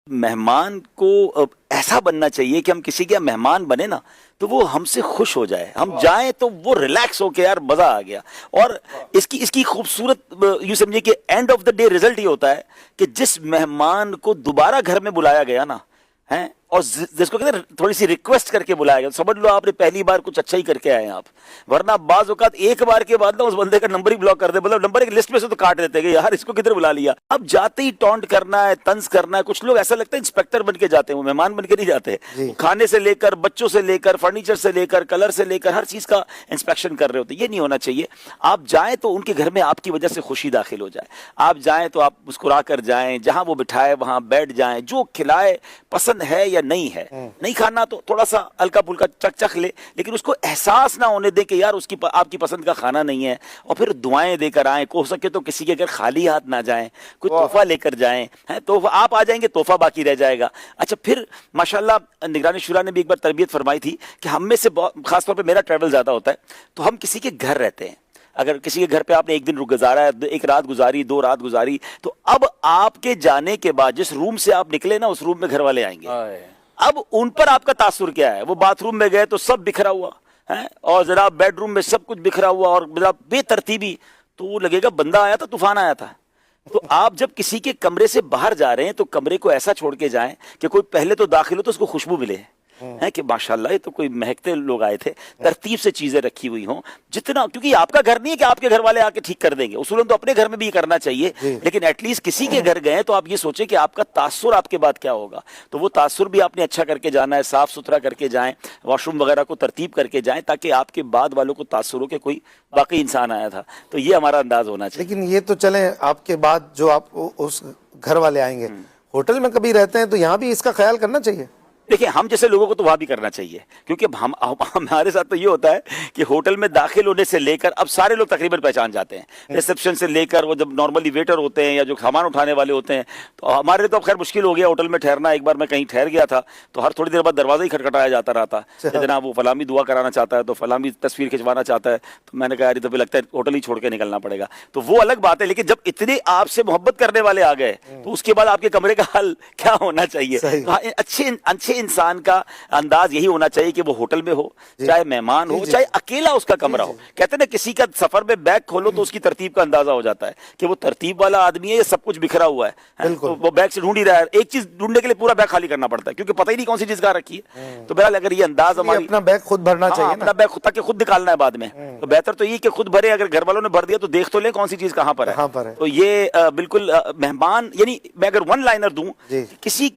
मेहमान को ऐसा बनना चाहिए कि हम किसी के मेहमान बने ना तो वो हमसे खुश हो जाए, हम जाएं तो वो रिलैक्स हो के यार मजा आ गया। और इसकी इसकी खूबसूरत यूं समझिए कि end of the day result ये होता है कि जिस मेहमान को दोबारा घर में बुलाया गया ना है, और जिसको कहते हैं थोड़ी सी रिक्वेस्ट करके बुलाया गया, समझ लो आपने पहली बार कुछ अच्छा ही करके आए आप। वरना बाज औकात एक बार के बाद ना उस बंदे का नंबर ही ब्लॉक कर दे, मतलब नंबर एक लिस्ट में से तो काट देते हैं यार इसको किधर बुला लिया। अब जाते ही टॉन्ट करना है, तंज करना है। कुछ लोग ऐसा लगता है इंस्पेक्टर बन के जाते हैं, वो मेहमान बन के नहीं जाते। खाने से लेकर, बच्चों से लेकर, फर्नीचर से लेकर, कलर से लेकर हर चीज का इंस्पेक्शन कर रहे होते। ये नहीं होना चाहिए। आप जाएं तो उनके घर में आपकी वजह से खुशी दाखिल हो जाए। आप जाएं तो आप मुस्कुरा कर जाएं, जहां वो बिठाए वहां बैठ जाएं, जो खिलाए पसंद है या नहीं है। नहीं खाना तो थोड़ा सा हल्का फुल्का चख ले, लेकिन उसको एहसास ना होने दे कि यार उसकी आपकी पसंद का खाना नहीं है। और फिर दुआएं देकर आए, हो सके तो किसी के घर खाली हाथ ना जाएं, कोई तोहफा लेकर जाएं। है तो आप आ जाएंगे, तोहफा बाकी रह जाएगा। अच्छा, फिर माशाल्लाह निगरानी शुरा ने भी एक बार तरबियत फरमाई थी कि हम में से खासतौर पर मेरा ट्रैवल ज्यादा होता है, तो हम किसी के घर रहते हैं। अगर किसी के घर पे आपने एक दिन रुक गुजारा है, एक रात गुजारी, 2 रात गुजारी, तो अब आपके जाने के बाद जिस रूम से आप निकले ना, उस रूम में घर वाले आएंगे। अब उन पर आपका तासुर क्या है? वो बाथरूम में गए तो सब बिखरा हुआ है, और जरा बेडरूम में सब कुछ बिखरा हुआ और जरा बेतरतीबी, तो वो लगेगा बंदा आया था, तूफान आया था। तो आप जब किसी के कमरे से बाहर जा रहे हैं तो कमरे को ऐसा छोड़ के जाएं कि कोई पहले तो दाखिल हो तो उसको खुशबू मिले, है कि माशाल्लाह ये तो कोई महकते लोग आए थे, तरतीब से चीजें रखी हुई हों जितना, क्योंकि आपका घर नहीं है कि आपके घर वाले आके ठीक कर देंगे। उसूलन तो अपने घर में भी करना चाहिए, लेकिन एटलीस्ट किसी के घर गए तो आप ये सोचें कि आपका तासुर आपके बाद क्या होगा। तो वो तासुर भी आपने अच्छा करके जाना है, साफ सुथरा करके जाएं, वॉशरूम वगैरह को तरतीब करके जाएं, ताकि आपके बाद वालों को तासुर हो कि कोई बाकी इंसान आया था। तो ये हमारा अंदाज होना चाहिए। लेकिन ये तो चले, आपके बाद जो आप उस घर वाले आएंगे, होटल में कभी रहते हैं तो यहाँ भी इसका ख्याल करना चाहिए। देखिए, हम जैसे लोगों को तो वहां भी करना चाहिए, क्योंकि हमारे साथ तो ये होता है कि होटल में दाखिल होने से लेकर अब सारे लोग तकरीबन पहचान जाते हैं। रिसेप्शन से लेकर वो जब नॉर्मली वेटर होते हैं या जो सामान उठाने वाले होते हैं, तो हमारे लिए तो अब खैर मुश्किल हो गया होटल में ठहरना। एक बार मैं कहीं ठहर गया था तो हर थोड़ी देर बाद दरवाजा ही खटखटाया जाता रहता, जनाब वो फलामी दुआ कराना चाहता है, तो फलामी तस्वीर खिंचवाना चाहता है। तो मैंने कहा यार तो लगता है होटल ही छोड़ के निकलना पड़ेगा। तो वो अलग बात है, लेकिन जब इतने आपसे मोहब्बत करने वाले आ गए तो उसके बाद आपके कमरे का हाल क्या होना चाहिए। तो अच्छे इंसान का अंदाज यही होना चाहिए कि वो होटल में हो, चाहे मेहमान हो, चाहे अकेला उसका कमरा हो। कहते हैं ना, किसी का सफर में बैग खोलो तो उसकी तरतीब का अंदाजा हो जाता है कि वो तरतीब वाला आदमी है या सब कुछ बिखरा हुआ है। तो वो बैग से ढूंढ ही रहा है, एक चीज ढूंढने के लिए पूरा बैग खाली करना पड़ता है, क्योंकि पता ही नहीं कौन सी चीज कहाँ रखी है। तो बहरहाल अगर ये अंदाज हमारी, अपना बैग खुद भरना चाहिए, अपना बैग खुद ताकि खुद निकालना है बाद में, तो बेहतर तो ये कि खुद भरे। अगर घर वालों ने भर दिया तो देख तो ले कौन सी चीज कहाँ पर है। तो ये बिल्कुल मेहमान, यानी मैं अगर वन लाइनर दूं, किसी